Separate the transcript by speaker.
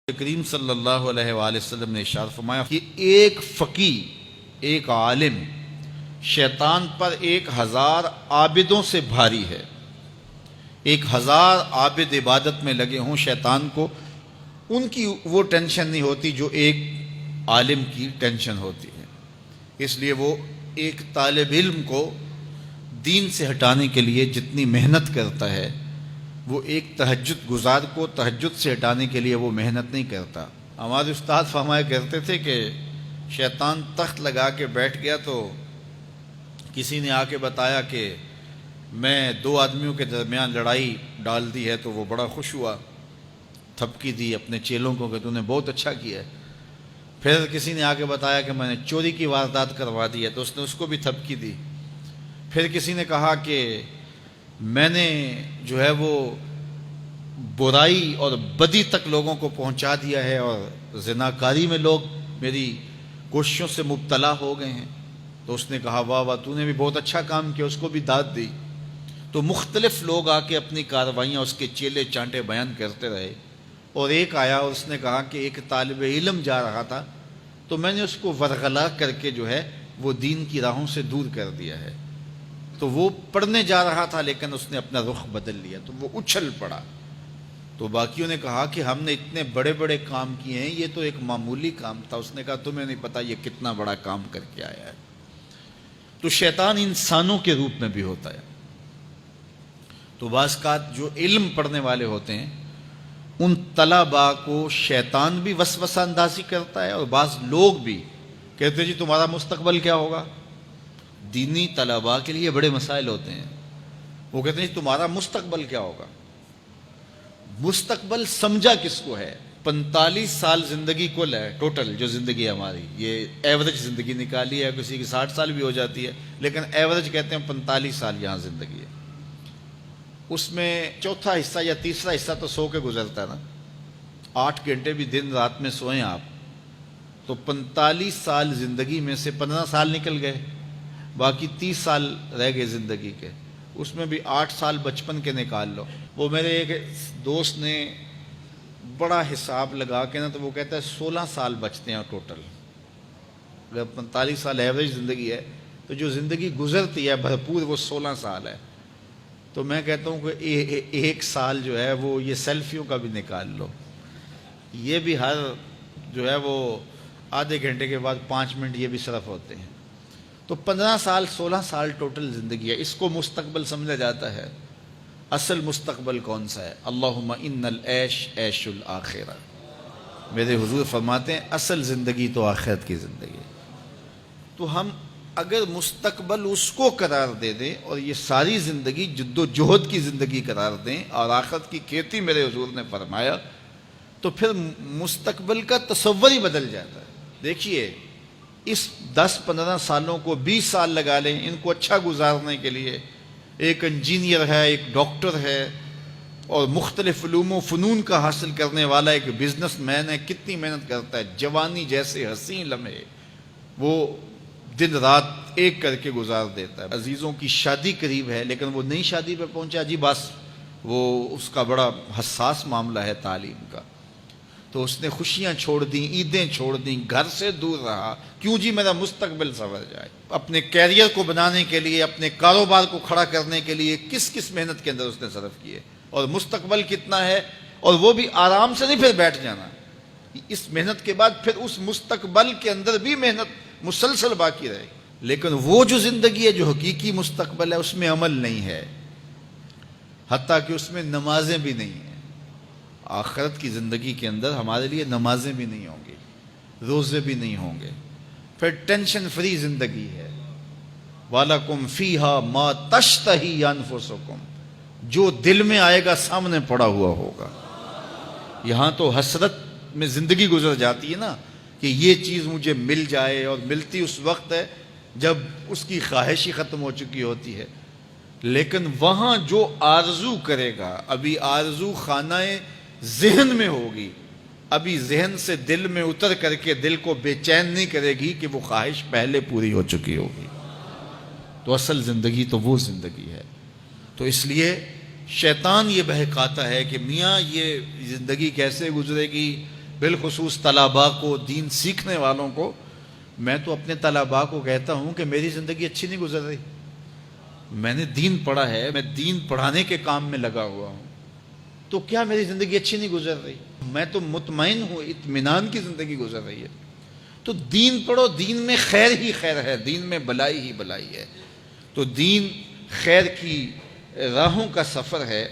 Speaker 1: کریم صلی اللہ علیہ وآلہ وسلم نے ارشاد فرمایا کہ ایک فقیہ، ایک عالم شیطان پر 1000 عابدوں سے بھاری ہے۔ 1000 عابد عبادت میں لگے ہوں شیطان کو ان کی وہ ٹینشن نہیں ہوتی جو ایک عالم کی ٹینشن ہوتی ہے۔ اس لیے وہ ایک طالب علم کو دین سے ہٹانے کے لیے جتنی محنت کرتا ہے وہ ایک تہجد گزار کو تہجد سے ہٹانے کے لیے وہ محنت نہیں کرتا۔ ہمارے استاد فرمایا کرتے تھے کہ شیطان تخت لگا کے بیٹھ گیا تو کسی نے آ کے بتایا کہ میں 2 آدمیوں کے درمیان لڑائی ڈال دی ہے، تو وہ بڑا خوش ہوا، تھپکی دی اپنے چیلوں کو کہ تو نے بہت اچھا کیا ہے۔ پھر کسی نے آ کے بتایا کہ میں نے چوری کی واردات کروا دی ہے، تو اس نے اس کو بھی تھپکی دی۔ پھر کسی نے کہا کہ میں نے جو ہے وہ برائی اور بدی تک لوگوں کو پہنچا دیا ہے اور زناکاری میں لوگ میری کوششوں سے مبتلا ہو گئے ہیں، تو اس نے کہا واہ واہ تو نے بھی بہت اچھا کام کیا، اس کو بھی داد دی۔ تو مختلف لوگ آ کے اپنی کارروائیاں اس کے چیلے چانٹے بیان کرتے رہے، اور ایک آیا اور اس نے کہا کہ ایک طالب علم جا رہا تھا تو میں نے اس کو ورغلا کر کے جو ہے وہ دین کی راہوں سے دور کر دیا ہے۔ تو وہ پڑھنے جا رہا تھا لیکن اس نے اپنا رخ بدل لیا تو وہ اچھل پڑا۔ تو باقیوں نے کہا کہ ہم نے اتنے بڑے بڑے کام کیے ہیں، یہ تو ایک معمولی کام تھا۔ اس نے کہا تمہیں نہیں پتا یہ کتنا بڑا کام کر کے آیا ہے۔ تو شیطان انسانوں کے روپ میں بھی ہوتا ہے۔ تو بعض اوقات جو علم پڑھنے والے ہوتے ہیں ان طلباء کو شیطان بھی وسوسہ اندازی کرتا ہے، اور بعض لوگ بھی کہتے ہیں جی تمہارا مستقبل کیا ہوگا۔ دینی طلباء کے لیے بڑے مسائل ہوتے ہیں، وہ کہتے ہیں جی تمہارا مستقبل کیا ہوگا۔ مستقبل سمجھا کس کو ہے؟ 45 سال زندگی کل ہے، ٹوٹل جو زندگی ہے ہماری، یہ ایوریج زندگی نکالی ہے، کسی کی 60 سال بھی ہو جاتی ہے، لیکن ایوریج کہتے ہیں 45 سال یہاں زندگی ہے۔ اس میں چوتھا حصہ یا تیسرا حصہ تو سو کے گزرتا ہے نا، 8 گھنٹے بھی دن رات میں سوئیں آپ، تو 45 سال زندگی میں سے 15 سال نکل گئے، باقی 30 سال رہ گئے زندگی کے۔ اس میں بھی 8 سال بچپن کے نکال لو۔ وہ میرے ایک دوست نے بڑا حساب لگا کے نا، تو وہ کہتا ہے 16 سال بچتے ہیں ٹوٹل۔ اگر 45 سال ایوریج زندگی ہے تو جو زندگی گزرتی ہے بھرپور وہ 16 سال ہے۔ تو میں کہتا ہوں کہ 1 سال جو ہے وہ یہ سیلفیوں کا بھی نکال لو، یہ بھی ہر جو ہے وہ آدھے گھنٹے کے بعد 5 منٹ یہ بھی صرف ہوتے ہیں۔ تو 15 سال 16 سال ٹوٹل زندگی ہے، اس کو مستقبل سمجھا جاتا ہے۔ اصل مستقبل کون سا ہے؟ اللہم ان العیش عیش الآخرہ۔ میرے حضور فرماتے ہیں اصل زندگی تو آخرت کی زندگی ہے۔ تو ہم اگر مستقبل اس کو قرار دے دیں اور یہ ساری زندگی جد و جہد کی زندگی قرار دیں اور آخرت کی کھیتی میرے حضور نے فرمایا، تو پھر مستقبل کا تصور ہی بدل جاتا ہے۔ دیکھیے اس 10-15 سالوں کو 20 سال لگا لیں ان کو اچھا گزارنے کے لیے، ایک انجینئر ہے، ایک ڈاکٹر ہے، اور مختلف علوم و فنون کا حاصل کرنے والا ایک بزنس مین ہے، کتنی محنت کرتا ہے، جوانی جیسے حسین لمحے وہ دن رات ایک کر کے گزار دیتا ہے۔ عزیزوں کی شادی قریب ہے لیکن وہ نئی شادی پہ پہنچا جی بس وہ اس کا بڑا حساس معاملہ ہے تعلیم کا، تو اس نے خوشیاں چھوڑ دیں، عیدیں چھوڑ دیں، گھر سے دور رہا، کیوں جی میرا مستقبل سنور جائے۔ اپنے کیریئر کو بنانے کے لیے، اپنے کاروبار کو کھڑا کرنے کے لیے کس محنت کے اندر اس نے صرف کیے، اور مستقبل کتنا ہے، اور وہ بھی آرام سے نہیں پھر بیٹھ جانا، اس محنت کے بعد پھر اس مستقبل کے اندر بھی محنت مسلسل باقی رہے گی۔ لیکن وہ جو زندگی ہے جو حقیقی مستقبل ہے اس میں عمل نہیں ہے، حتیٰ کہ اس میں نمازیں بھی نہیں ہیں۔ آخرت کی زندگی کے اندر ہمارے لیے نمازیں بھی نہیں ہوں گی، روزے بھی نہیں ہوں گے، پھر ٹینشن فری زندگی ہے۔ وَلَكُمْ فِيهَا مَا تَشْتَهِي أَنفُسُكُمْ، جو دل میں آئے گا سامنے پڑا ہوا ہوگا۔ یہاں تو حسرت میں زندگی گزر جاتی ہے نا کہ یہ چیز مجھے مل جائے، اور ملتی اس وقت ہے جب اس کی خواہش ہی ختم ہو چکی ہوتی ہے۔ لیکن وہاں جو آرزو کرے گا، ابھی آرزو خانہ ذہن میں ہوگی، ابھی ذہن سے دل میں اتر کر کے دل کو بے چین نہیں کرے گی کہ وہ خواہش پہلے پوری ہو چکی ہوگی۔ تو اصل زندگی تو وہ زندگی ہے۔ تو اس لیے شیطان یہ بہکاتا ہے کہ میاں یہ زندگی کیسے گزرے گی، بالخصوص طلباء کو، دین سیکھنے والوں کو، میں تو اپنے طلباء کو کہتا ہوں کہ میری زندگی اچھی نہیں گزر رہی، میں نے دین پڑھا ہے، میں دین پڑھانے کے کام میں لگا ہوا ہوں، تو کیا میری زندگی اچھی نہیں گزر رہی؟ میں تو مطمئن ہوں، اطمینان کی زندگی گزر رہی ہے۔ تو دین پڑھو، دین میں خیر ہی خیر ہے، دین میں بلائی ہی بلائی ہے۔ تو دین خیر کی راہوں کا سفر ہے۔